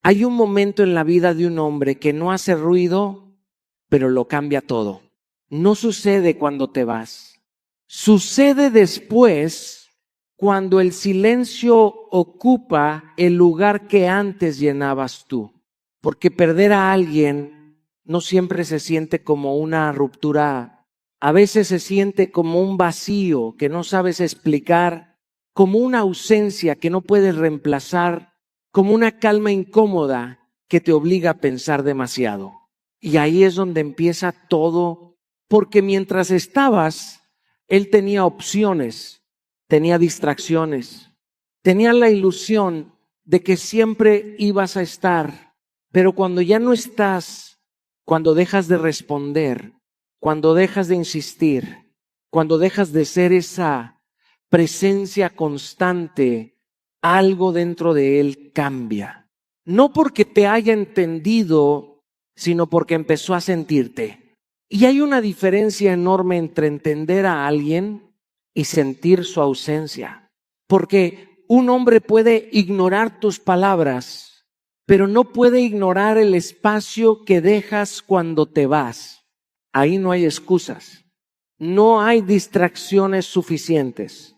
Hay un momento en la vida de un hombre que no hace ruido, pero lo cambia todo. No sucede cuando te vas. Sucede después cuando el silencio ocupa el lugar que antes llenabas tú. Porque perder a alguien no siempre se siente como una ruptura. A veces se siente como un vacío que no sabes explicar, como una ausencia que no puedes reemplazar, como una calma incómoda que te obliga a pensar demasiado. Y ahí es donde empieza todo, porque mientras estabas, él tenía opciones, tenía distracciones, tenía la ilusión de que siempre ibas a estar, pero cuando ya no estás, cuando dejas de responder, cuando dejas de insistir, cuando dejas de ser esa presencia constante, algo dentro de él cambia. No porque te haya entendido, sino porque empezó a sentirte. Y hay una diferencia enorme entre entender a alguien y sentir su ausencia. Porque un hombre puede ignorar tus palabras, pero no puede ignorar el espacio que dejas cuando te vas. Ahí no hay excusas, no hay distracciones suficientes,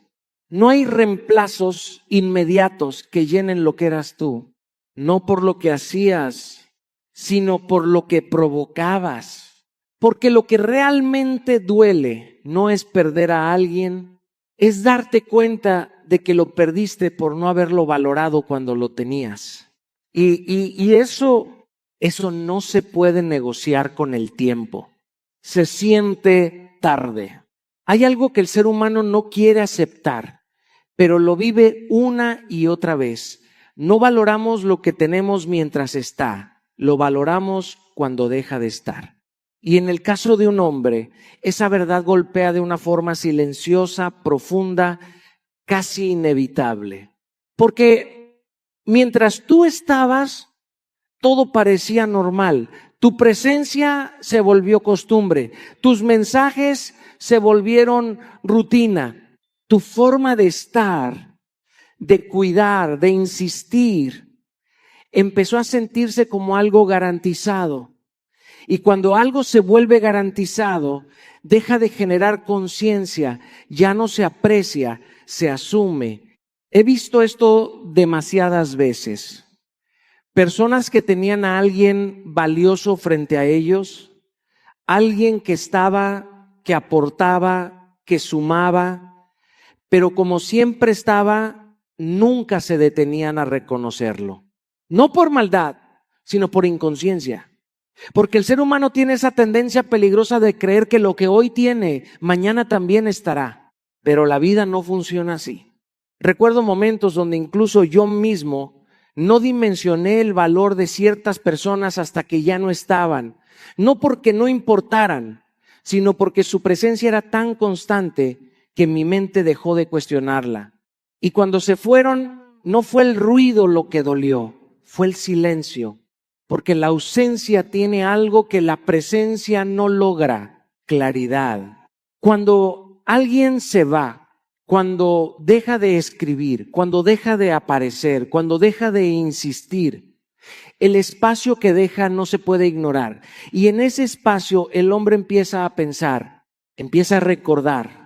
no hay reemplazos inmediatos que llenen lo que eras tú, no por lo que hacías, sino por lo que provocabas. Porque lo que realmente duele no es perder a alguien, es darte cuenta de que lo perdiste por no haberlo valorado cuando lo tenías. Y eso no se puede negociar con el tiempo. Se siente tarde. Hay algo que el ser humano no quiere aceptar, pero lo vive una y otra vez. No valoramos lo que tenemos mientras está, lo valoramos cuando deja de estar. Y en el caso de un hombre, esa verdad golpea de una forma silenciosa, profunda, casi inevitable. Porque mientras tú estabas, todo parecía normal. Tu presencia se volvió costumbre. Tus mensajes se volvieron rutina. Tu forma de estar, de cuidar, de insistir, empezó a sentirse como algo garantizado. Y cuando algo se vuelve garantizado, deja de generar conciencia, ya no se aprecia, se asume. He visto esto demasiadas veces. Personas que tenían a alguien valioso frente a ellos, alguien que estaba, que aportaba, que sumaba, pero como siempre estaba, nunca se detenían a reconocerlo. No por maldad, sino por inconsciencia. Porque el ser humano tiene esa tendencia peligrosa de creer que lo que hoy tiene, mañana también estará. Pero la vida no funciona así. Recuerdo momentos donde incluso yo mismo no dimensioné el valor de ciertas personas hasta que ya no estaban. No porque no importaran, sino porque su presencia era tan constante que mi mente dejó de cuestionarla. Y cuando se fueron, no fue el ruido lo que dolió, fue el silencio. Porque la ausencia tiene algo que la presencia no logra: claridad. Cuando alguien se va, cuando deja de escribir, cuando deja de aparecer, cuando deja de insistir, el espacio que deja no se puede ignorar. Y en ese espacio el hombre empieza a pensar, empieza a recordar,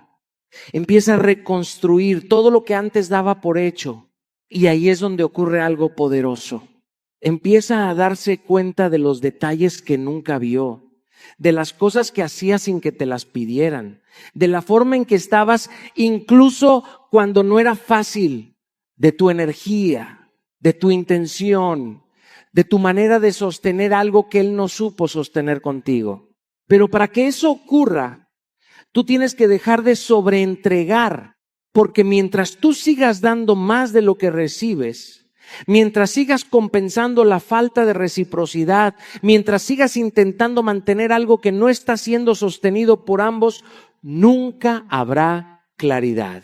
empieza a reconstruir todo lo que antes daba por hecho. Y ahí es donde ocurre algo poderoso. Empieza a darse cuenta de los detalles que nunca vio, de las cosas que hacías sin que te las pidieran, de la forma en que estabas incluso cuando no era fácil, de tu energía, de tu intención, de tu manera de sostener algo que él no supo sostener contigo. Pero para que eso ocurra, tú tienes que dejar de sobreentregar, porque mientras tú sigas dando más de lo que recibes, mientras sigas compensando la falta de reciprocidad, mientras sigas intentando mantener algo que no está siendo sostenido por ambos, nunca habrá claridad.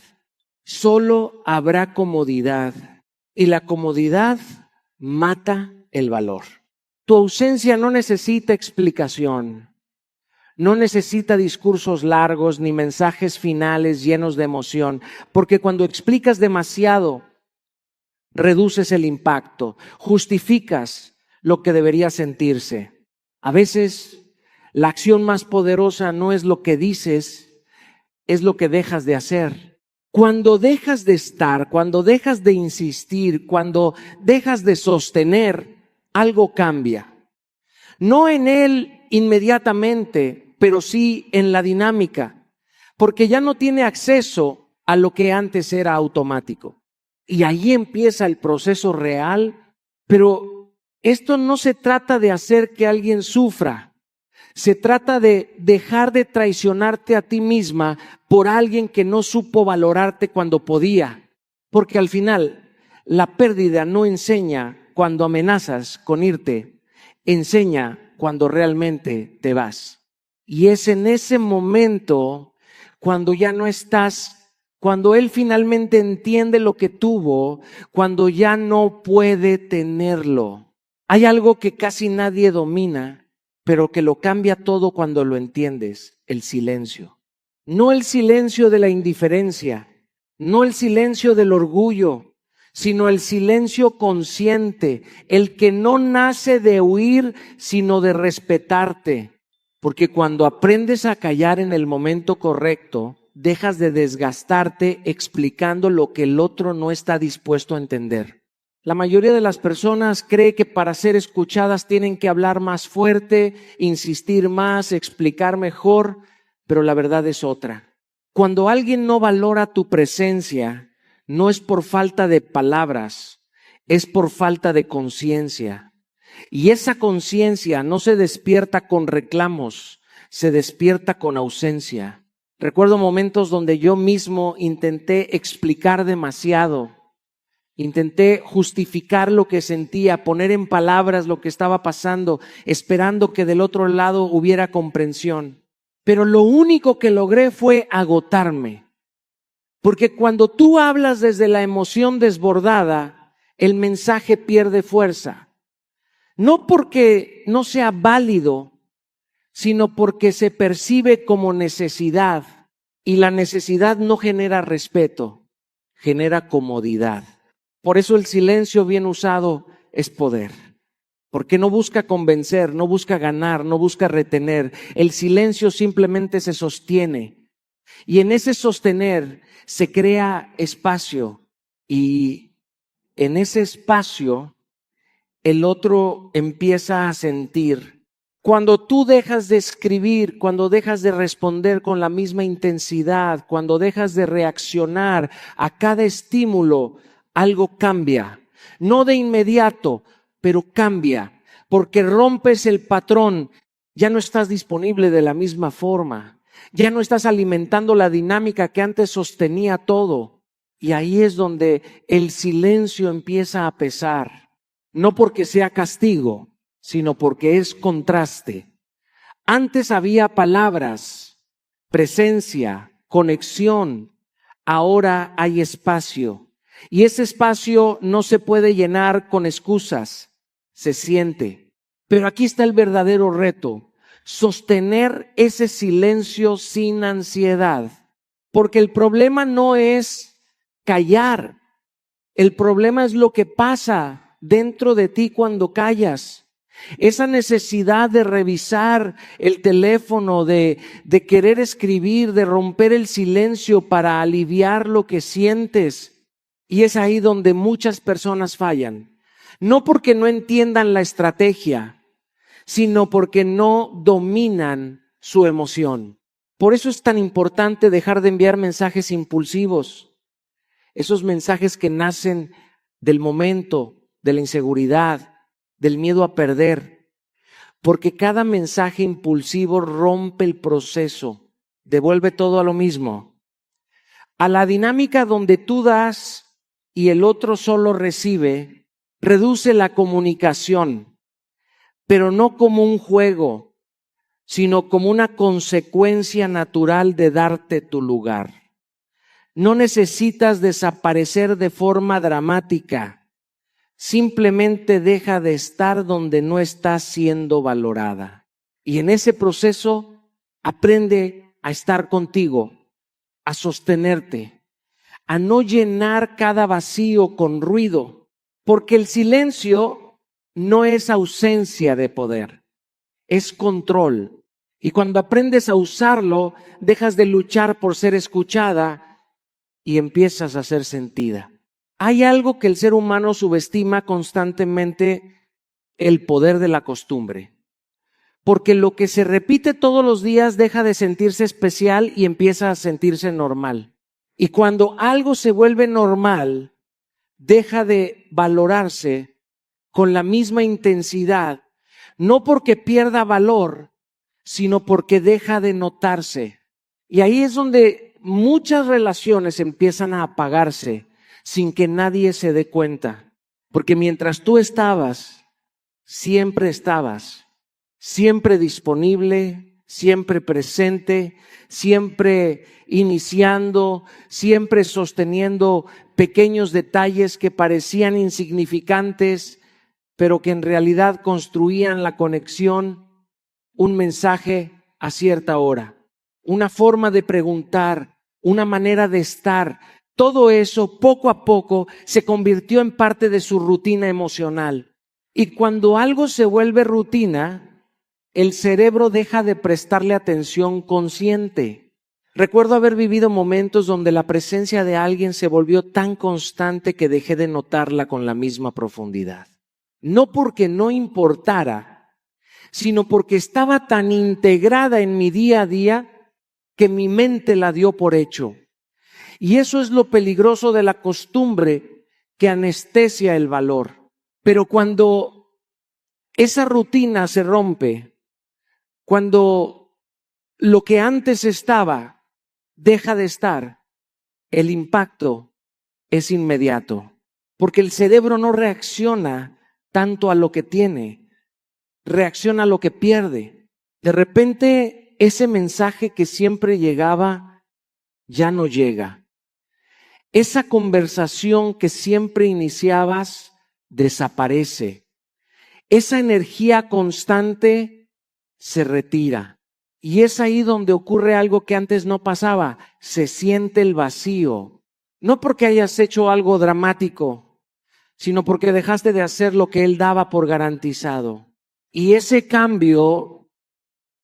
Solo habrá comodidad. Y la comodidad mata el valor. Tu ausencia no necesita explicación. No necesita discursos largos ni mensajes finales llenos de emoción. Porque cuando explicas demasiado, reduces el impacto, justificas lo que debería sentirse. A veces la acción más poderosa no es lo que dices, es lo que dejas de hacer. Cuando dejas de estar, cuando dejas de insistir, cuando dejas de sostener, algo cambia. No en él inmediatamente, pero sí en la dinámica, porque ya no tiene acceso a lo que antes era automático. Y ahí empieza el proceso real, pero esto no se trata de hacer que alguien sufra. Se trata de dejar de traicionarte a ti misma por alguien que no supo valorarte cuando podía. Porque al final, la pérdida no enseña cuando amenazas con irte, enseña cuando realmente te vas. Y es en ese momento, cuando ya no estás, cuando él finalmente entiende lo que tuvo, cuando ya no puede tenerlo. Hay algo que casi nadie domina, pero que lo cambia todo cuando lo entiendes: el silencio. No el silencio de la indiferencia, no el silencio del orgullo, sino el silencio consciente, el que no nace de huir, sino de respetarte. Porque cuando aprendes a callar en el momento correcto, dejas de desgastarte explicando lo que el otro no está dispuesto a entender. La mayoría de las personas cree que para ser escuchadas tienen que hablar más fuerte, insistir más, explicar mejor, pero la verdad es otra. Cuando alguien no valora tu presencia, no es por falta de palabras, es por falta de conciencia. Y esa conciencia no se despierta con reclamos, se despierta con ausencia. Recuerdo momentos donde yo mismo intenté explicar demasiado. Intenté justificar lo que sentía, poner en palabras lo que estaba pasando, esperando que del otro lado hubiera comprensión. Pero lo único que logré fue agotarme. Porque cuando tú hablas desde la emoción desbordada, el mensaje pierde fuerza. No porque no sea válido, sino porque se percibe como necesidad. Y la necesidad no genera respeto, genera comodidad. Por eso el silencio bien usado es poder, porque no busca convencer, no busca ganar, no busca retener. El silencio simplemente se sostiene y en ese sostener se crea espacio y en ese espacio el otro empieza a sentir. Cuando tú dejas de escribir, cuando dejas de responder con la misma intensidad, cuando dejas de reaccionar a cada estímulo, algo cambia, no de inmediato, pero cambia, porque rompes el patrón, ya no estás disponible de la misma forma, ya no estás alimentando la dinámica que antes sostenía todo, y ahí es donde el silencio empieza a pesar, no porque sea castigo, sino porque es contraste. Antes había palabras, presencia, conexión, ahora hay espacio. Y ese espacio no se puede llenar con excusas, se siente. Pero aquí está el verdadero reto: sostener ese silencio sin ansiedad. Porque el problema no es callar, el problema es lo que pasa dentro de ti cuando callas. Esa necesidad de revisar el teléfono, de querer escribir, de romper el silencio para aliviar lo que sientes. Y es ahí donde muchas personas fallan. No porque no entiendan la estrategia, sino porque no dominan su emoción. Por eso es tan importante dejar de enviar mensajes impulsivos. Esos mensajes que nacen del momento, de la inseguridad, del miedo a perder. Porque cada mensaje impulsivo rompe el proceso, devuelve todo a lo mismo. A la dinámica donde tú das y el otro solo recibe, reduce la comunicación, pero no como un juego, sino como una consecuencia natural de darte tu lugar. No necesitas desaparecer de forma dramática, simplemente deja de estar donde no estás siendo valorada. Y en ese proceso aprende a estar contigo, a sostenerte, a no llenar cada vacío con ruido, Porque el silencio no es ausencia de poder, es control. Y cuando aprendes a usarlo, dejas de luchar por ser escuchada y empiezas a ser sentida. Hay algo que el ser humano subestima constantemente: el poder de la costumbre. Porque lo que se repite todos los días deja de sentirse especial y empieza a sentirse normal. Y cuando algo se vuelve normal, deja de valorarse con la misma intensidad, no porque pierda valor, sino porque deja de notarse. Y ahí es donde muchas relaciones empiezan a apagarse sin que nadie se dé cuenta. Porque mientras tú estabas, siempre disponible, siempre presente, siempre iniciando, siempre sosteniendo pequeños detalles que parecían insignificantes, pero que en realidad construían la conexión, un mensaje a cierta hora, una forma de preguntar, una manera de estar. Todo eso poco a poco se convirtió en parte de su rutina emocional. Y cuando algo se vuelve rutina, el cerebro deja de prestarle atención consciente. Recuerdo haber vivido momentos donde la presencia de alguien se volvió tan constante que dejé de notarla con la misma profundidad. No porque no importara, sino porque estaba tan integrada en mi día a día que mi mente la dio por hecho. Y eso es lo peligroso de la costumbre, que anestesia el valor. Pero cuando esa rutina se rompe, cuando lo que antes estaba deja de estar, el impacto es inmediato. Porque el cerebro no reacciona tanto a lo que tiene, reacciona a lo que pierde. De repente, ese mensaje que siempre llegaba ya no llega. Esa conversación que siempre iniciabas desaparece. Esa energía constante se retira. Y es ahí donde ocurre algo que antes no pasaba. Se siente el vacío. No porque hayas hecho algo dramático, sino porque dejaste de hacer lo que Él daba por garantizado. Y ese cambio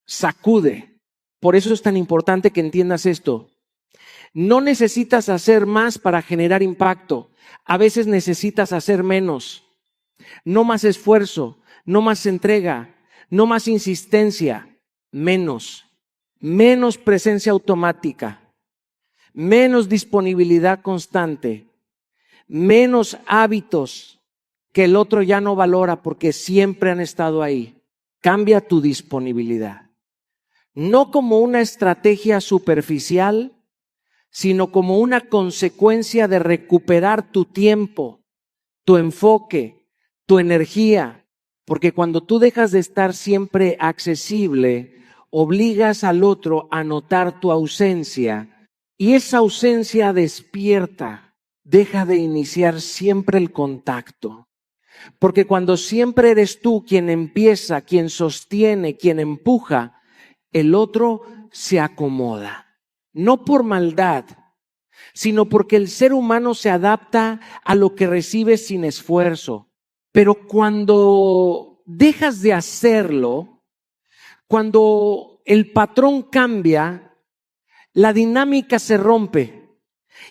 sacude. Por eso es tan importante que entiendas esto. No necesitas hacer más para generar impacto. A veces necesitas hacer menos. No más esfuerzo, no más entrega, no más insistencia, menos. Menos presencia automática, menos disponibilidad constante, menos hábitos que el otro ya no valora porque siempre han estado ahí. Cambia tu disponibilidad. No como una estrategia superficial, sino como una consecuencia de recuperar tu tiempo, tu enfoque, tu energía. Porque cuando tú dejas de estar siempre accesible, obligas al otro a notar tu ausencia, y esa ausencia despierta, deja de iniciar siempre el contacto. Porque cuando siempre eres tú quien empieza, quien sostiene, quien empuja, el otro se acomoda. No por maldad, sino porque el ser humano se adapta a lo que recibe sin esfuerzo. Pero cuando dejas de hacerlo, cuando el patrón cambia, la dinámica se rompe.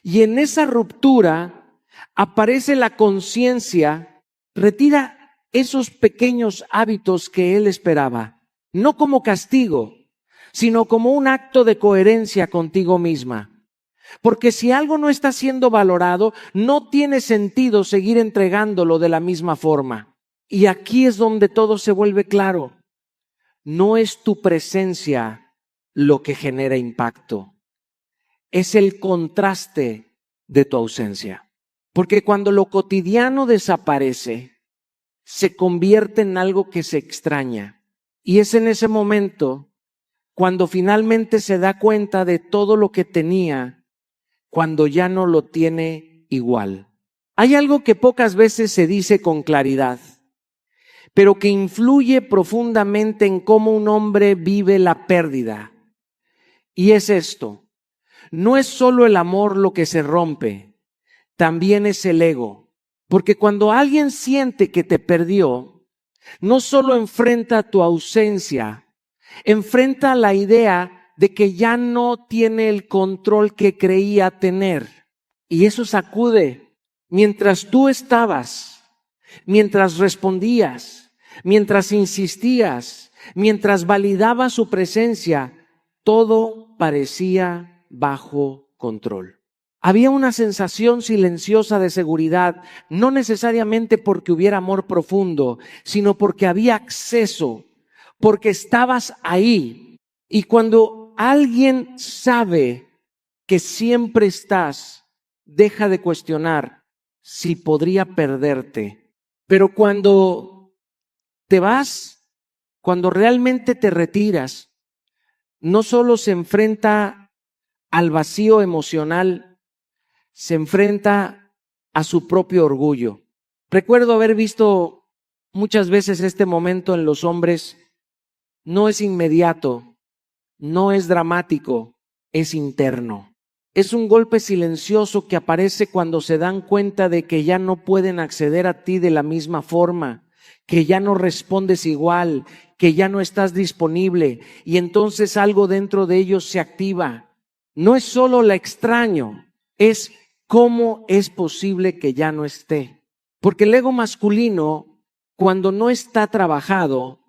Y en esa ruptura aparece la conciencia, retira esos pequeños hábitos que él esperaba, no como castigo, sino como un acto de coherencia contigo misma. Porque si algo no está siendo valorado, no tiene sentido seguir entregándolo de la misma forma. Y aquí es donde todo se vuelve claro. No es tu presencia lo que genera impacto. Es el contraste de tu ausencia. Porque cuando lo cotidiano desaparece, se convierte en algo que se extraña. Y es en ese momento cuando finalmente se da cuenta de todo lo que tenía, cuando ya no lo tiene igual. Hay algo que pocas veces se dice con claridad, pero que influye profundamente en cómo un hombre vive la pérdida. Y es esto: no es solo el amor lo que se rompe, también es el ego. Porque cuando alguien siente que te perdió, no solo enfrenta tu ausencia, enfrenta la idea de que ya no tiene el control que creía tener. Y eso sacude. Mientras tú estabas, mientras respondías, mientras insistías, mientras validabas su presencia, todo parecía bajo control. Había una sensación silenciosa de seguridad, no necesariamente porque hubiera amor profundo, sino porque había acceso, porque estabas ahí. Y cuando alguien sabe que siempre estás, deja de cuestionar si podría perderte. Pero cuando te vas, cuando realmente te retiras, no solo se enfrenta al vacío emocional, se enfrenta a su propio orgullo. Recuerdo haber visto muchas veces este momento en los hombres. No es inmediato, no es dramático, es interno. Es un golpe silencioso que aparece cuando se dan cuenta de que ya no pueden acceder a ti de la misma forma, que ya no respondes igual, que ya no estás disponible, y entonces algo dentro de ellos se activa. No es solo la extraño, es cómo es posible que ya no esté. Porque el ego masculino, cuando no está trabajado,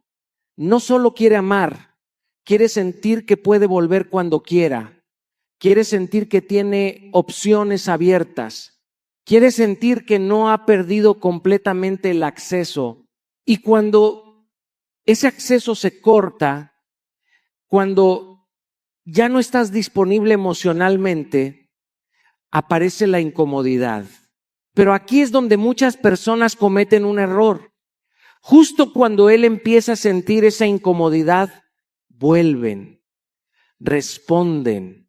no solo quiere amar, quiere sentir que puede volver cuando quiera. Quiere sentir que tiene opciones abiertas. Quiere sentir que no ha perdido completamente el acceso. Y cuando ese acceso se corta, cuando ya no estás disponible emocionalmente, aparece la incomodidad. Pero aquí es donde muchas personas cometen un error. Justo cuando él empieza a sentir esa incomodidad, vuelven, responden,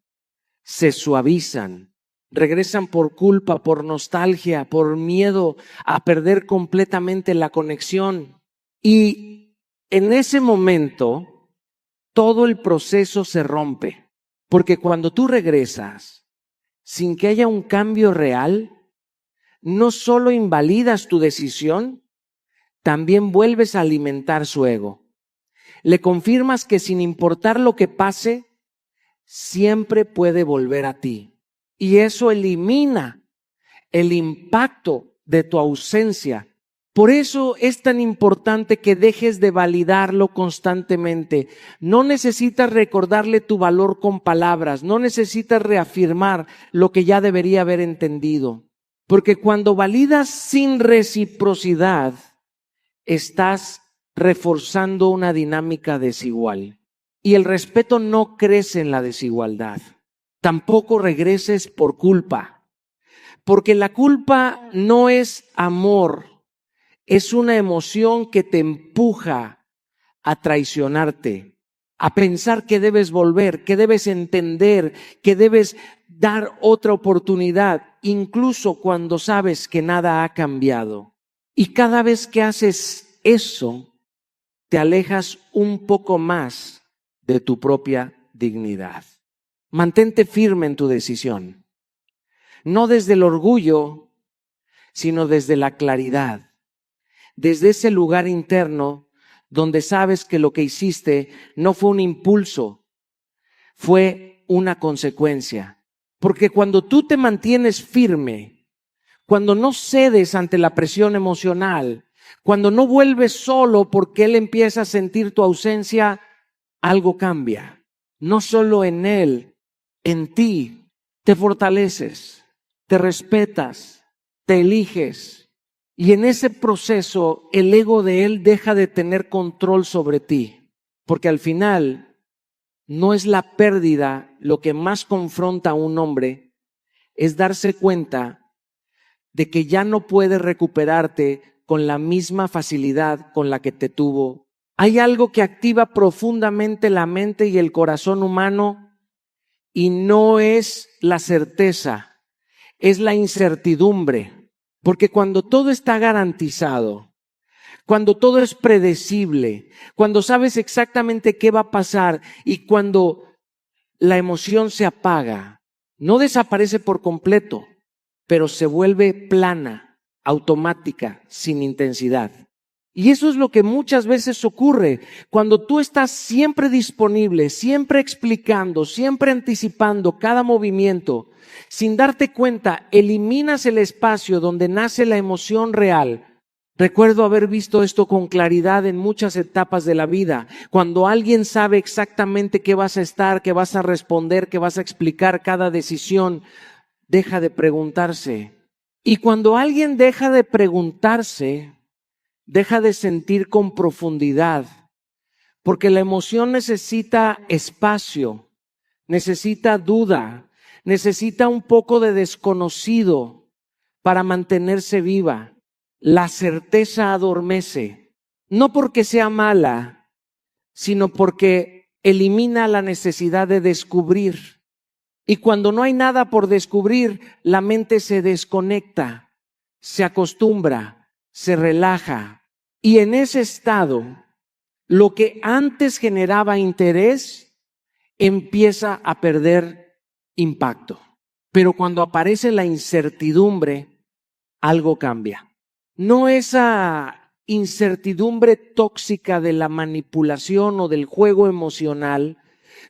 se suavizan, regresan por culpa, por nostalgia, por miedo a perder completamente la conexión. Y en ese momento, todo el proceso se rompe. Porque cuando tú regresas, sin que haya un cambio real, no solo invalidas tu decisión, también vuelves a alimentar su ego. Le confirmas que sin importar lo que pase, siempre puede volver a ti. Y eso elimina el impacto de tu ausencia. Por eso es tan importante que dejes de validarlo constantemente. No necesitas recordarle tu valor con palabras, no necesitas reafirmar lo que ya debería haber entendido. Porque cuando validas sin reciprocidad, estás reforzando una dinámica desigual. Y el respeto no crece en la desigualdad. Tampoco regreses por culpa. Porque la culpa no es amor, es una emoción que te empuja a traicionarte, a pensar que debes volver, que debes entender, que debes dar otra oportunidad, incluso cuando sabes que nada ha cambiado. Y cada vez que haces eso, te alejas un poco más de tu propia dignidad. Mantente firme en tu decisión. No desde el orgullo, sino desde la claridad. Desde ese lugar interno donde sabes que lo que hiciste no fue un impulso, fue una consecuencia. Porque cuando tú te mantienes firme, cuando no cedes ante la presión emocional, cuando no vuelves solo porque él empieza a sentir tu ausencia, algo cambia. No solo en él, en ti. Te fortaleces, te respetas, te eliges. Y en ese proceso el ego de él deja de tener control sobre ti. Porque al final no es la pérdida lo que más confronta a un hombre, es darse cuenta de que ya no puede recuperarte con la misma facilidad con la que te tuvo. Hay algo que activa profundamente la mente y el corazón humano y no es la certeza, es la incertidumbre. Porque cuando todo está garantizado, cuando todo es predecible, cuando sabes exactamente qué va a pasar y cuando la emoción se apaga, no desaparece por completo, pero se vuelve plana, automática, sin intensidad. Y eso es lo que muchas veces ocurre cuando tú estás siempre disponible, siempre explicando, siempre anticipando cada movimiento. Sin darte cuenta, eliminas el espacio donde nace la emoción real. Recuerdo haber visto esto con claridad en muchas etapas de la vida. Cuando alguien sabe exactamente qué vas a estar, qué vas a responder, qué vas a explicar cada decisión, deja de preguntarse. Y cuando alguien deja de preguntarse, deja de sentir con profundidad, porque la emoción necesita espacio, necesita duda, necesita un poco de desconocido para mantenerse viva. La certeza adormece, no porque sea mala, sino porque elimina la necesidad de descubrir. Y cuando no hay nada por descubrir, la mente se desconecta, se acostumbra, se relaja. Y en ese estado, lo que antes generaba interés empieza a perder impacto. Pero cuando aparece la incertidumbre, algo cambia. No esa incertidumbre tóxica de la manipulación o del juego emocional,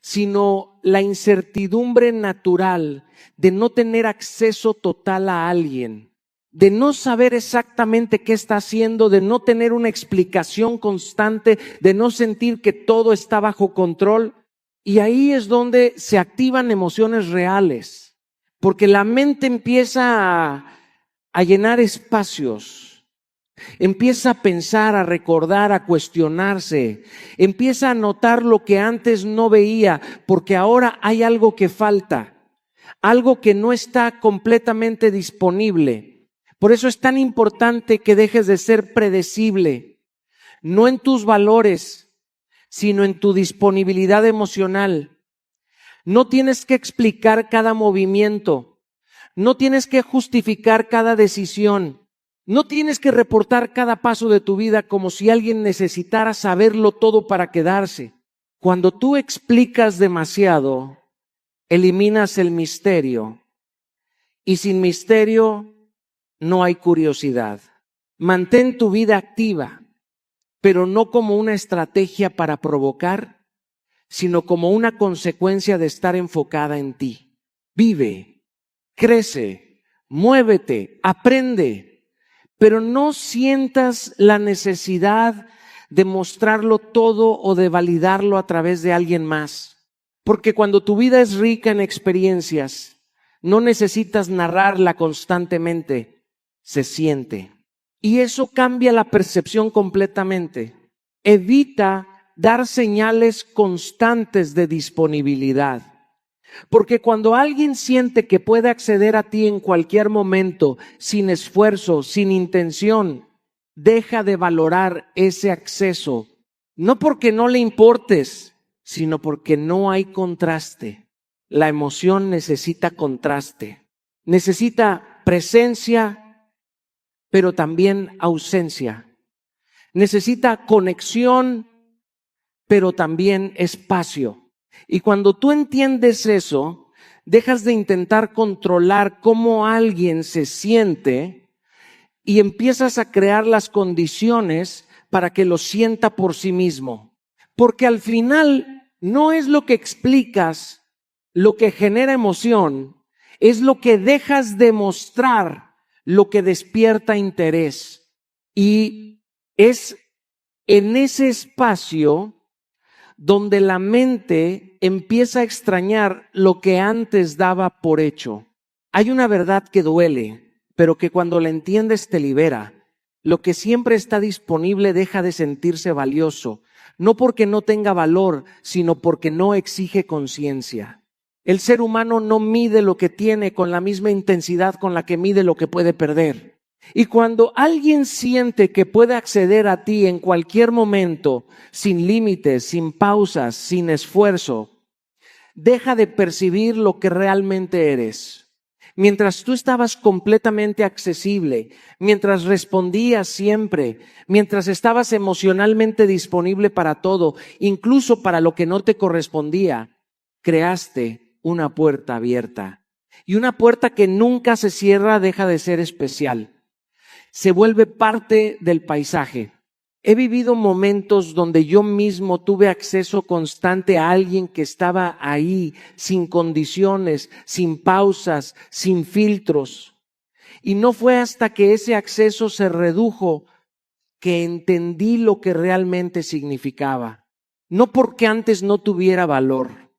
sino la incertidumbre natural de no tener acceso total a alguien, de no saber exactamente qué está haciendo, de no tener una explicación constante, de no sentir que todo está bajo control. Y ahí es donde se activan emociones reales, porque la mente empieza a llenar espacios. Empieza a pensar, a recordar, a cuestionarse. Empieza a notar lo que antes no veía, porque ahora hay algo que falta, algo que no está completamente disponible. Por eso es tan importante que dejes de ser predecible, no en tus valores, sino en tu disponibilidad emocional. No tienes que explicar cada movimiento, no tienes que justificar cada decisión. No tienes que reportar cada paso de tu vida como si alguien necesitara saberlo todo para quedarse. Cuando tú explicas demasiado, eliminas el misterio. Y sin misterio no hay curiosidad. Mantén tu vida activa, pero no como una estrategia para provocar, sino como una consecuencia de estar enfocada en ti. Vive, crece, muévete, aprende. Pero no sientas la necesidad de mostrarlo todo o de validarlo a través de alguien más. Porque cuando tu vida es rica en experiencias, no necesitas narrarla constantemente, se siente. Y eso cambia la percepción completamente. Evita dar señales constantes de disponibilidad. Porque cuando alguien siente que puede acceder a ti en cualquier momento, sin esfuerzo, sin intención, deja de valorar ese acceso. No porque no le importes, sino porque no hay contraste. La emoción necesita contraste. Necesita presencia, pero también ausencia. Necesita conexión, pero también espacio. Y cuando tú entiendes eso, dejas de intentar controlar cómo alguien se siente y empiezas a crear las condiciones para que lo sienta por sí mismo. Porque al final no es lo que explicas lo que genera emoción, es lo que dejas de mostrar lo que despierta interés. Y es en ese espacio donde la mente empieza a extrañar lo que antes daba por hecho. Hay una verdad que duele, pero que cuando la entiendes te libera. Lo que siempre está disponible deja de sentirse valioso, no porque no tenga valor, sino porque no exige conciencia. El ser humano no mide lo que tiene con la misma intensidad con la que mide lo que puede perder. Y cuando alguien siente que puede acceder a ti en cualquier momento, sin límites, sin pausas, sin esfuerzo, deja de percibir lo que realmente eres. Mientras tú estabas completamente accesible, mientras respondías siempre, mientras estabas emocionalmente disponible para todo, incluso para lo que no te correspondía, creaste una puerta abierta. Y una puerta que nunca se cierra deja de ser especial. se vuelve parte del paisaje. He vivido momentos donde yo mismo tuve acceso constante a alguien que estaba ahí, sin condiciones, sin pausas, sin filtros. Y no fue hasta que ese acceso se redujo que entendí lo que realmente significaba. No porque antes no tuviera valor,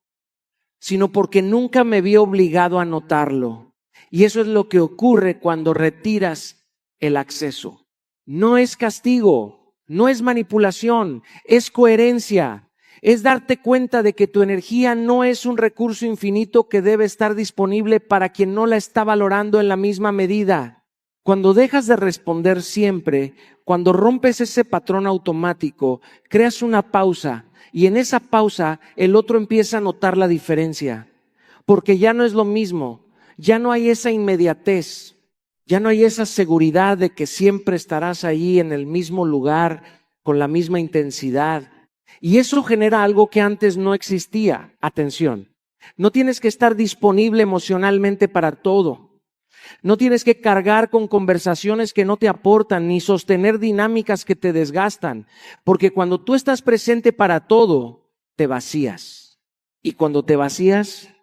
sino porque nunca me vi obligado a notarlo. Y eso es lo que ocurre cuando retiras el acceso. No es castigo, no es manipulación, es coherencia. Es darte cuenta de que tu energía no es un recurso infinito que debe estar disponible para quien no la está valorando en la misma medida. Cuando dejas de responder siempre, cuando rompes ese patrón automático, creas una pausa y en esa pausa el otro empieza a notar la diferencia. Porque ya no es lo mismo, ya no hay esa inmediatez, ya no hay esa seguridad de que siempre estarás ahí en el mismo lugar, con la misma intensidad. Y eso genera algo que antes no existía. Atención, no tienes que estar disponible emocionalmente para todo. No tienes que cargar con conversaciones que no te aportan ni sostener dinámicas que te desgastan, porque cuando tú estás presente para todo, te vacías. Y cuando te vacías,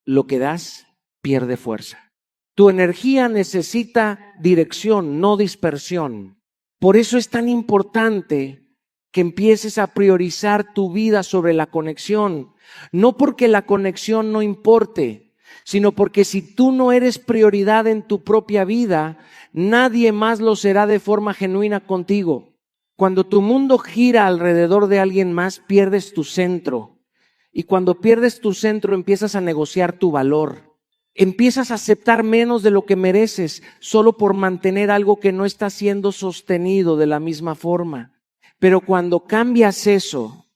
lo que das pierde fuerza. Tu energía necesita dirección, no dispersión. Por eso es tan importante que empieces a priorizar tu vida sobre la conexión. No porque la conexión no importe, sino porque si tú no eres prioridad en tu propia vida, nadie más lo será de forma genuina contigo. Cuando tu mundo gira alrededor de alguien más, pierdes tu centro. Y cuando pierdes tu centro, empiezas a negociar tu valor. Empiezas a aceptar menos de lo que mereces solo por mantener algo que no está siendo sostenido de la misma forma. Pero cuando cambias eso,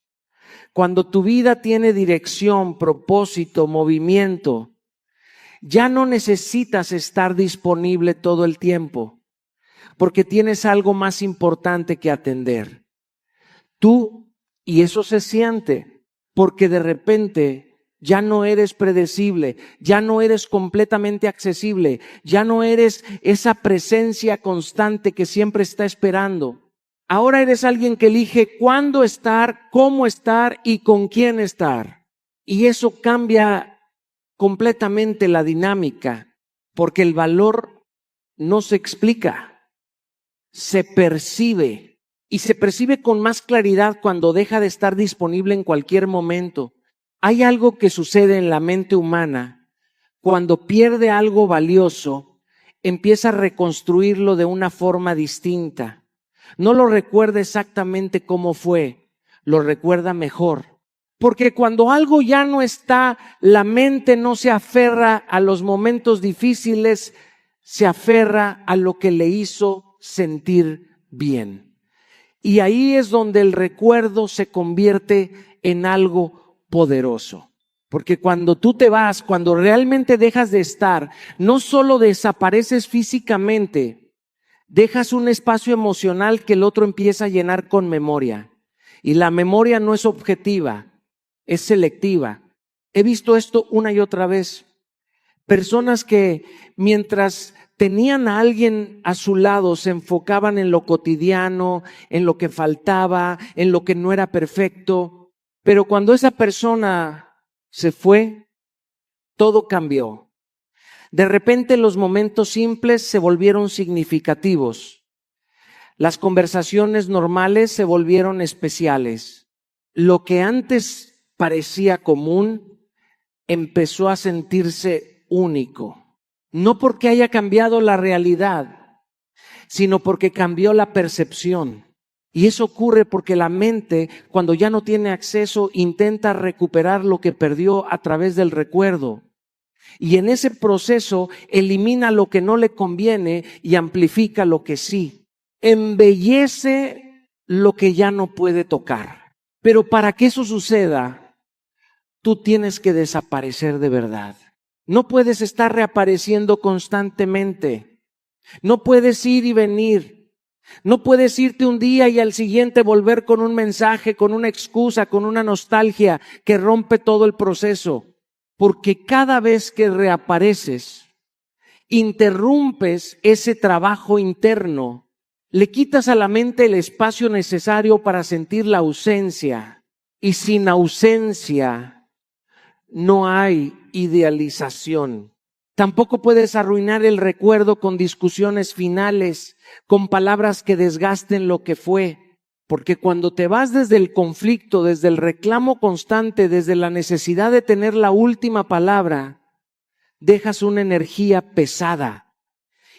cuando tu vida tiene dirección, propósito, movimiento, ya no necesitas estar disponible todo el tiempo, porque tienes algo más importante que atender. Tú, y eso se siente, porque de repente ya no eres predecible, ya no eres completamente accesible, ya no eres esa presencia constante que siempre está esperando. Ahora eres alguien que elige cuándo estar, cómo estar y con quién estar. Y eso cambia completamente la dinámica, porque el valor no se explica, se percibe, y se percibe con más claridad cuando deja de estar disponible en cualquier momento. Hay algo que sucede en la mente humana cuando pierde algo valioso, empieza a reconstruirlo de una forma distinta. No lo recuerda exactamente cómo fue, lo recuerda mejor. Porque cuando algo ya no está, la mente no se aferra a los momentos difíciles, se aferra a lo que le hizo sentir bien. Y ahí es donde el recuerdo se convierte en algo poderoso. Porque cuando tú te vas, cuando realmente dejas de estar, no solo desapareces físicamente, dejas un espacio emocional que el otro empieza a llenar con memoria. Y la memoria no es objetiva, es selectiva. He visto esto una y otra vez. Personas que mientras tenían a alguien a su lado se enfocaban en lo cotidiano, en lo que faltaba, en lo que no era perfecto. Pero cuando esa persona se fue, todo cambió. De repente los momentos simples se volvieron significativos. Las conversaciones normales se volvieron especiales. Lo que antes parecía común empezó a sentirse único. No porque haya cambiado la realidad, sino porque cambió la percepción. Y eso ocurre porque la mente, cuando ya no tiene acceso, intenta recuperar lo que perdió a través del recuerdo. Y en ese proceso elimina lo que no le conviene y amplifica lo que sí. Embellece lo que ya no puede tocar. Pero para que eso suceda, tú tienes que desaparecer de verdad. No puedes estar reapareciendo constantemente. No puedes ir y venir. No puedes irte un día y al siguiente volver con un mensaje, con una excusa, con una nostalgia que rompe todo el proceso. Porque cada vez que reapareces, interrumpes ese trabajo interno, le quitas a la mente el espacio necesario para sentir la ausencia. Y sin ausencia no hay idealización. Tampoco puedes arruinar el recuerdo con discusiones finales, con palabras que desgasten lo que fue. Porque cuando te vas desde el conflicto, desde el reclamo constante, desde la necesidad de tener la última palabra, dejas una energía pesada.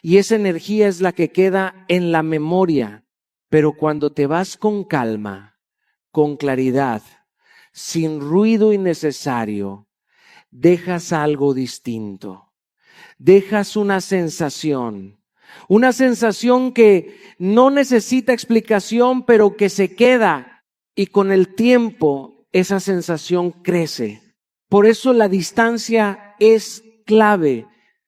Y esa energía es la que queda en la memoria. Pero cuando te vas con calma, con claridad, sin ruido innecesario, dejas algo distinto. Dejas una sensación que no necesita explicación, pero que se queda, y con el tiempo esa sensación crece. Por eso la distancia es clave,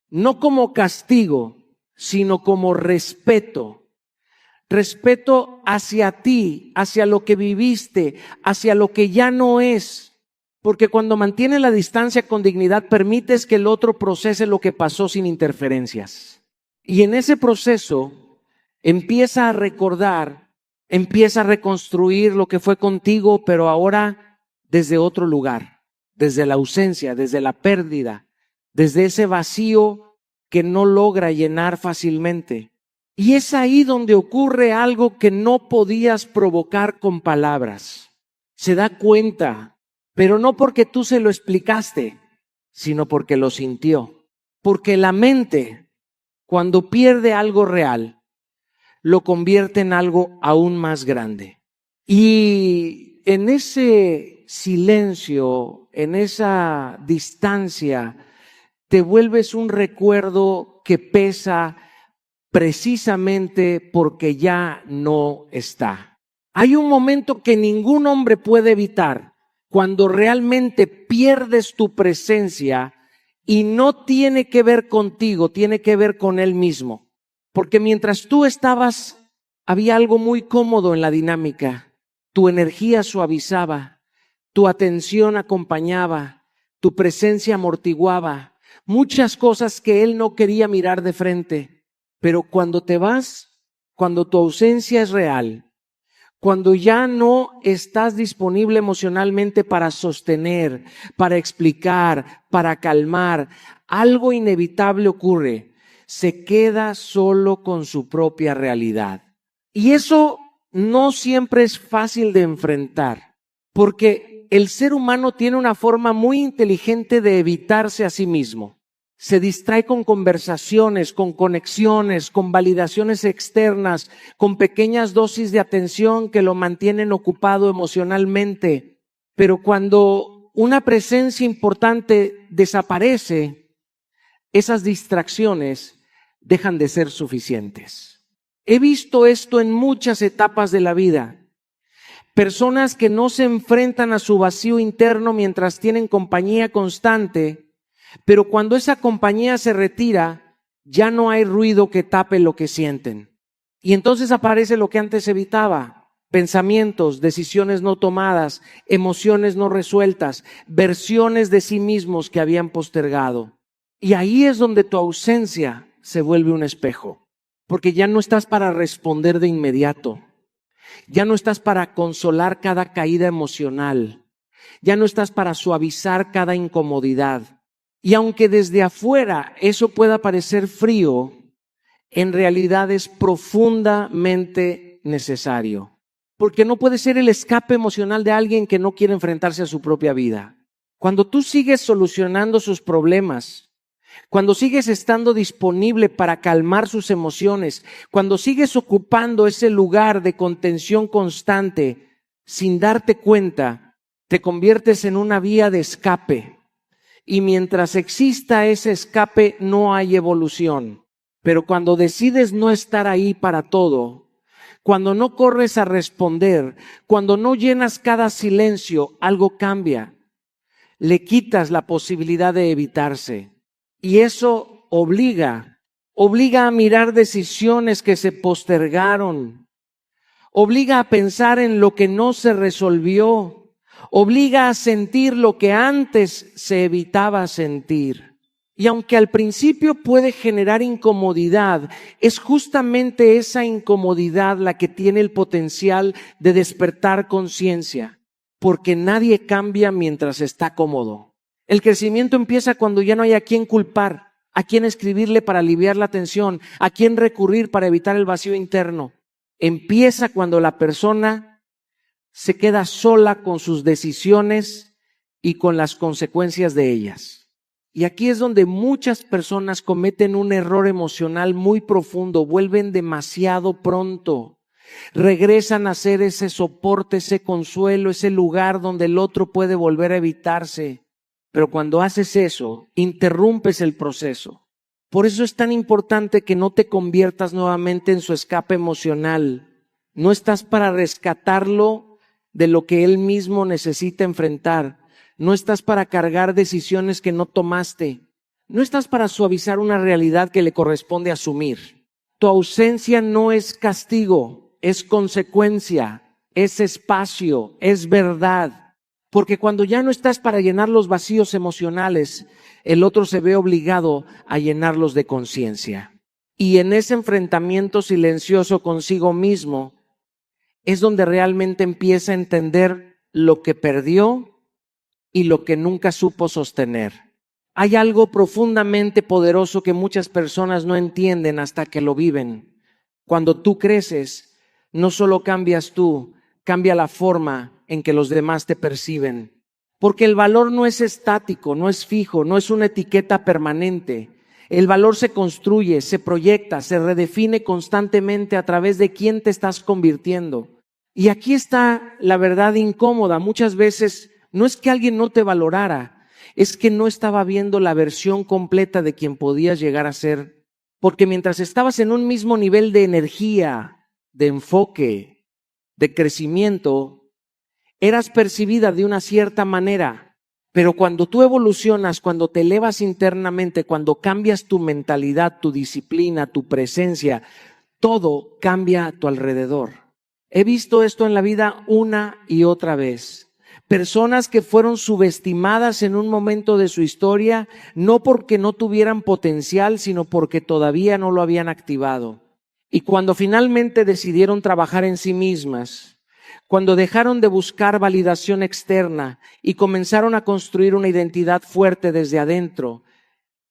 no como castigo, sino como respeto. Respeto hacia ti, hacia lo que viviste, hacia lo que ya no es. Porque cuando mantienes la distancia con dignidad, permites que el otro procese lo que pasó sin interferencias. Y en ese proceso empieza a recordar, empieza a reconstruir lo que fue contigo, pero ahora desde otro lugar, desde la ausencia, desde la pérdida, desde ese vacío que no logra llenar fácilmente. Y es ahí donde ocurre algo que no podías provocar con palabras. Se da cuenta, pero no porque tú se lo explicaste, sino porque lo sintió. Porque la mente, cuando pierde algo real, lo convierte en algo aún más grande. Y en ese silencio, en esa distancia, te vuelves un recuerdo que pesa precisamente porque ya no está. Hay un momento que ningún hombre puede evitar, cuando realmente pierdes tu presencia y no tiene que ver contigo, tiene que ver con él mismo. Porque mientras tú estabas, había algo muy cómodo en la dinámica. Tu energía suavizaba, tu atención acompañaba, tu presencia amortiguaba, muchas cosas que él no quería mirar de frente. Pero cuando te vas, cuando tu ausencia es real, cuando ya no estás disponible emocionalmente para sostener, para explicar, para calmar, algo inevitable ocurre. Se queda solo con su propia realidad. Y eso no siempre es fácil de enfrentar, porque el ser humano tiene una forma muy inteligente de evitarse a sí mismo. Se distrae con conversaciones, con conexiones, con validaciones externas, con pequeñas dosis de atención que lo mantienen ocupado emocionalmente. Pero cuando una presencia importante desaparece, esas distracciones dejan de ser suficientes. He visto esto en muchas etapas de la vida. Personas que no se enfrentan a su vacío interno mientras tienen compañía constante, pero cuando esa compañía se retira, ya no hay ruido que tape lo que sienten. Y entonces aparece lo que antes evitaba: pensamientos, decisiones no tomadas, emociones no resueltas, versiones de sí mismos que habían postergado. Y ahí es donde tu ausencia se vuelve un espejo, porque ya no estás para responder de inmediato, ya no estás para consolar cada caída emocional, ya no estás para suavizar cada incomodidad. Y aunque desde afuera eso pueda parecer frío, en realidad es profundamente necesario. Porque no puede ser el escape emocional de alguien que no quiere enfrentarse a su propia vida. Cuando tú sigues solucionando sus problemas, cuando sigues estando disponible para calmar sus emociones, cuando sigues ocupando ese lugar de contención constante, sin darte cuenta, te conviertes en una vía de escape. Y mientras exista ese escape, no hay evolución. Pero cuando decides no estar ahí para todo, cuando no corres a responder, cuando no llenas cada silencio, algo cambia. Le quitas la posibilidad de evitarse. Y eso obliga a mirar decisiones que se postergaron. Obliga a pensar en lo que no se resolvió. Obliga a sentir lo que antes se evitaba sentir. Y aunque al principio puede generar incomodidad, es justamente esa incomodidad la que tiene el potencial de despertar conciencia, porque nadie cambia mientras está cómodo. El crecimiento empieza cuando ya no hay a quién culpar, a quién escribirle para aliviar la tensión, a quién recurrir para evitar el vacío interno. Empieza cuando la persona se queda sola con sus decisiones y con las consecuencias de ellas. Y aquí es donde muchas personas cometen un error emocional muy profundo, vuelven demasiado pronto, regresan a ser ese soporte, ese consuelo, ese lugar donde el otro puede volver a evitarse. Pero cuando haces eso, interrumpes el proceso. Por eso es tan importante que no te conviertas nuevamente en su escape emocional. No estás para rescatarlo de lo que él mismo necesita enfrentar. No estás para cargar decisiones que no tomaste. No estás para suavizar una realidad que le corresponde asumir. Tu ausencia no es castigo, es consecuencia, es espacio, es verdad. Porque cuando ya no estás para llenar los vacíos emocionales, el otro se ve obligado a llenarlos de conciencia. Y en ese enfrentamiento silencioso consigo mismo es donde realmente empieza a entender lo que perdió y lo que nunca supo sostener. Hay algo profundamente poderoso que muchas personas no entienden hasta que lo viven. Cuando tú creces, no solo cambias tú, cambia la forma en que los demás te perciben. Porque el valor no es estático, no es fijo, no es una etiqueta permanente. El valor se construye, se proyecta, se redefine constantemente a través de quién te estás convirtiendo. Y aquí está la verdad incómoda. Muchas veces no es que alguien no te valorara, es que no estaba viendo la versión completa de quien podías llegar a ser. Porque mientras estabas en un mismo nivel de energía, de enfoque, de crecimiento, eras percibida de una cierta manera. Pero cuando tú evolucionas, cuando te elevas internamente, cuando cambias tu mentalidad, tu disciplina, tu presencia, todo cambia a tu alrededor. He visto esto en la vida una y otra vez. Personas que fueron subestimadas en un momento de su historia, no porque no tuvieran potencial, sino porque todavía no lo habían activado. Y cuando finalmente decidieron trabajar en sí mismas, cuando dejaron de buscar validación externa y comenzaron a construir una identidad fuerte desde adentro,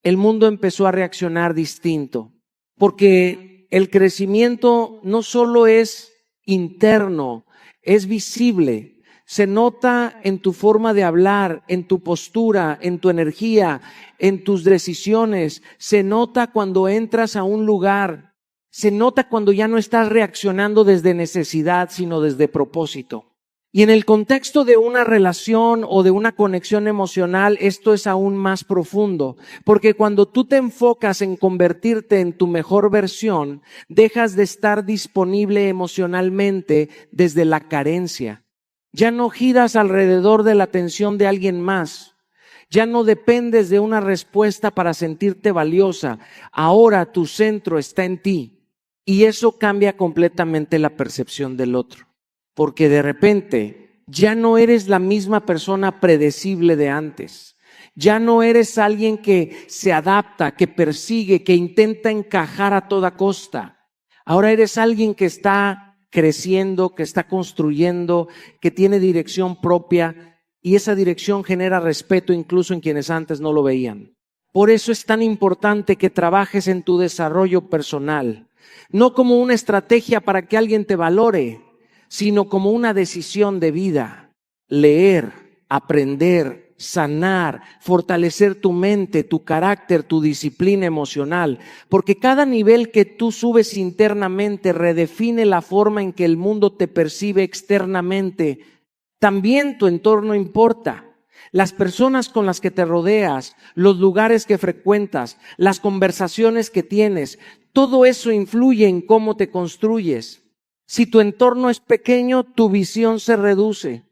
el mundo empezó a reaccionar distinto. Porque el crecimiento no solo es interno, es visible. Se nota en tu forma de hablar, en tu postura, en tu energía, en tus decisiones. Se nota cuando entras a un lugar. Se nota cuando ya no estás reaccionando desde necesidad, sino desde propósito. Y en el contexto de una relación o de una conexión emocional, esto es aún más profundo. Porque cuando tú te enfocas en convertirte en tu mejor versión, dejas de estar disponible emocionalmente desde la carencia. Ya no giras alrededor de la atención de alguien más. Ya no dependes de una respuesta para sentirte valiosa. Ahora tu centro está en ti. Y eso cambia completamente la percepción del otro. Porque de repente ya no eres la misma persona predecible de antes. Ya no eres alguien que se adapta, que persigue, que intenta encajar a toda costa. Ahora eres alguien que está creciendo, que está construyendo, que tiene dirección propia, y esa dirección genera respeto incluso en quienes antes no lo veían. Por eso es tan importante que trabajes en tu desarrollo personal, no como una estrategia para que alguien te valore, sino como una decisión de vida. Leer, aprender, sanar, fortalecer tu mente, tu carácter, tu disciplina emocional, porque cada nivel que tú subes internamente redefine la forma en que el mundo te percibe externamente. También tu entorno importa. Las personas con las que te rodeas, los lugares que frecuentas, las conversaciones que tienes, todo eso influye en cómo te construyes. Si tu entorno es pequeño, tu visión se reduce.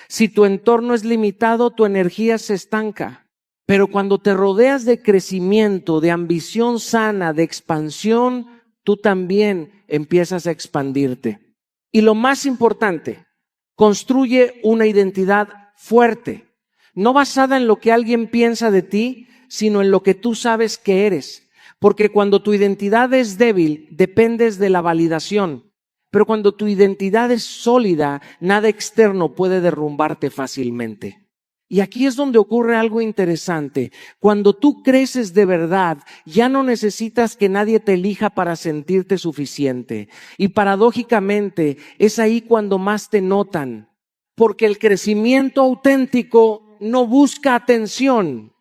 Si tu entorno es limitado, tu energía se estanca. Pero cuando te rodeas de crecimiento, de ambición sana, de expansión, tú también empiezas a expandirte. Y lo más importante, construye una identidad fuerte, no basada en lo que alguien piensa de ti, sino en lo que tú sabes que eres. Porque cuando tu identidad es débil, dependes de la validación. Pero cuando tu identidad es sólida, nada externo puede derrumbarte fácilmente. Y aquí es donde ocurre algo interesante. Cuando tú creces de verdad, ya no necesitas que nadie te elija para sentirte suficiente. Y paradójicamente, es ahí cuando más te notan. Porque el crecimiento auténtico no busca atención,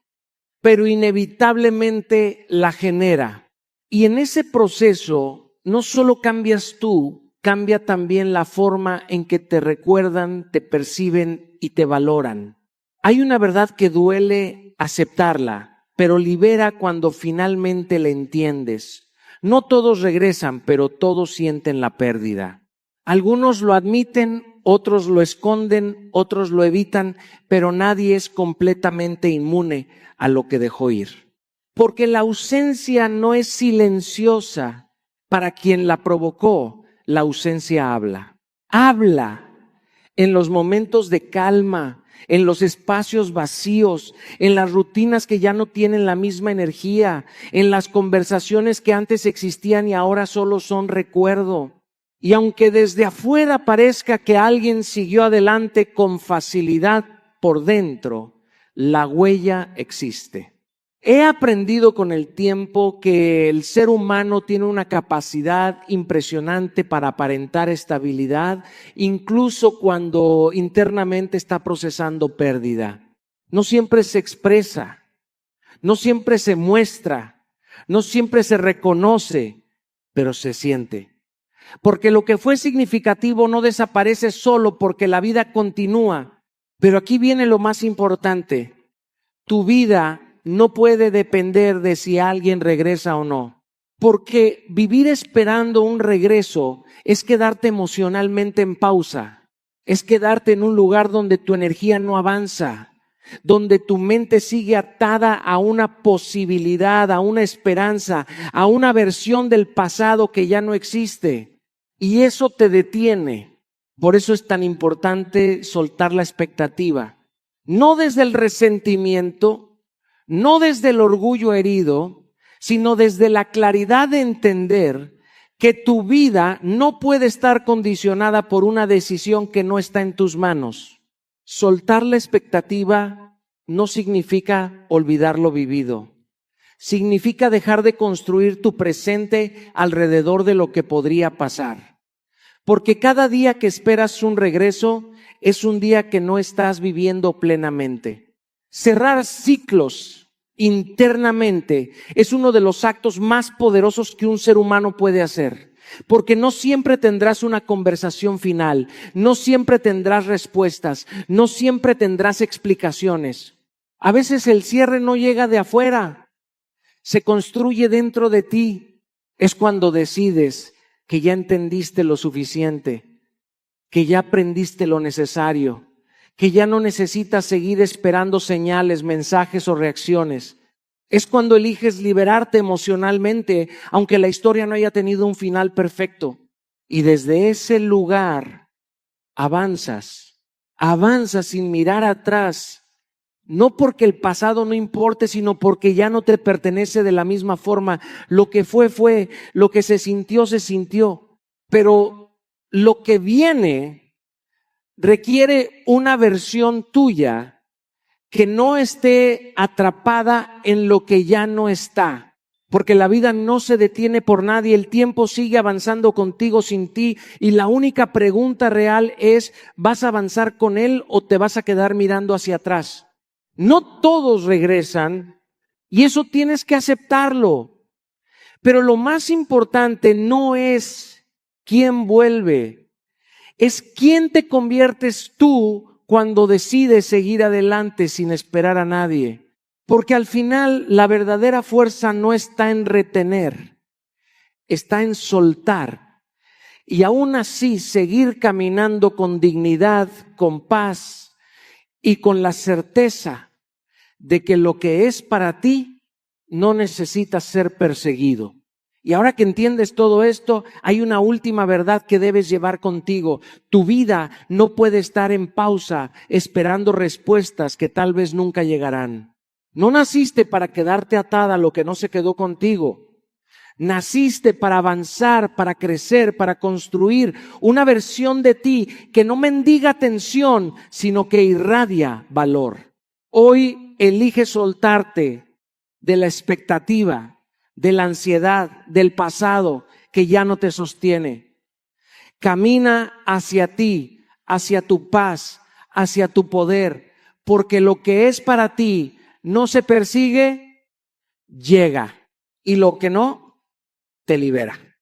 pero inevitablemente la genera. Y en ese proceso, no solo cambias tú, cambia también la forma en que te recuerdan, te perciben y te valoran. Hay una verdad que duele aceptarla, pero libera cuando finalmente la entiendes. No todos regresan, pero todos sienten la pérdida. Algunos lo admiten, otros lo esconden, otros lo evitan, pero nadie es completamente inmune a lo que dejó ir. Porque la ausencia no es silenciosa. Para quien la provocó, la ausencia habla. Habla en los momentos de calma, en los espacios vacíos, en las rutinas que ya no tienen la misma energía, en las conversaciones que antes existían y ahora solo son recuerdo. Y aunque desde afuera parezca que alguien siguió adelante con facilidad, por dentro, la huella existe. He aprendido con el tiempo que el ser humano tiene una capacidad impresionante para aparentar estabilidad, incluso cuando internamente está procesando pérdida. No siempre se expresa, no siempre se muestra, no siempre se reconoce, pero se siente. Porque lo que fue significativo no desaparece solo porque la vida continúa. Pero aquí viene lo más importante. Tu vida no puede depender de si alguien regresa o no. Porque vivir esperando un regreso es quedarte emocionalmente en pausa. Es quedarte en un lugar donde tu energía no avanza, donde tu mente sigue atada a una posibilidad, a una esperanza, a una versión del pasado que ya no existe. Y eso te detiene. Por eso es tan importante soltar la expectativa. No desde el resentimiento, no desde el orgullo herido, sino desde la claridad de entender que tu vida no puede estar condicionada por una decisión que no está en tus manos. Soltar la expectativa no significa olvidar lo vivido. Significa dejar de construir tu presente alrededor de lo que podría pasar. Porque cada día que esperas un regreso es un día que no estás viviendo plenamente. Cerrar ciclos internamente es uno de los actos más poderosos que un ser humano puede hacer. Porque no siempre tendrás una conversación final, no siempre tendrás respuestas, no siempre tendrás explicaciones. A veces el cierre no llega de afuera. Se construye dentro de ti. Es cuando decides que ya entendiste lo suficiente, que ya aprendiste lo necesario, que ya no necesitas seguir esperando señales, mensajes o reacciones. Es cuando eliges liberarte emocionalmente, aunque la historia no haya tenido un final perfecto. Y desde ese lugar avanzas sin mirar atrás. No porque el pasado no importe, sino porque ya no te pertenece de la misma forma. Lo que fue, lo que se sintió. Pero lo que viene requiere una versión tuya que no esté atrapada en lo que ya no está. Porque la vida no se detiene por nadie, el tiempo sigue avanzando contigo sin ti. Y la única pregunta real es, ¿vas a avanzar con él o te vas a quedar mirando hacia atrás? No todos regresan y eso tienes que aceptarlo. Pero lo más importante no es quién vuelve, es quién te conviertes tú cuando decides seguir adelante sin esperar a nadie. Porque al final la verdadera fuerza no está en retener, está en soltar. Y aún así seguir caminando con dignidad, con paz y con la certeza de que lo que es para ti no necesita ser perseguido. Y ahora que entiendes todo esto, hay una última verdad que debes llevar contigo. Tu vida no puede estar en pausa esperando respuestas que tal vez nunca llegarán. No naciste para quedarte atada a lo que no se quedó contigo. Naciste para avanzar, para crecer, para construir una versión de ti que no mendiga atención, sino que irradia valor. Hoy elige soltarte de la expectativa, de la ansiedad, del pasado que ya no te sostiene. Camina hacia ti, hacia tu paz, hacia tu poder, porque lo que es para ti no se persigue, llega, y lo que no, te libera.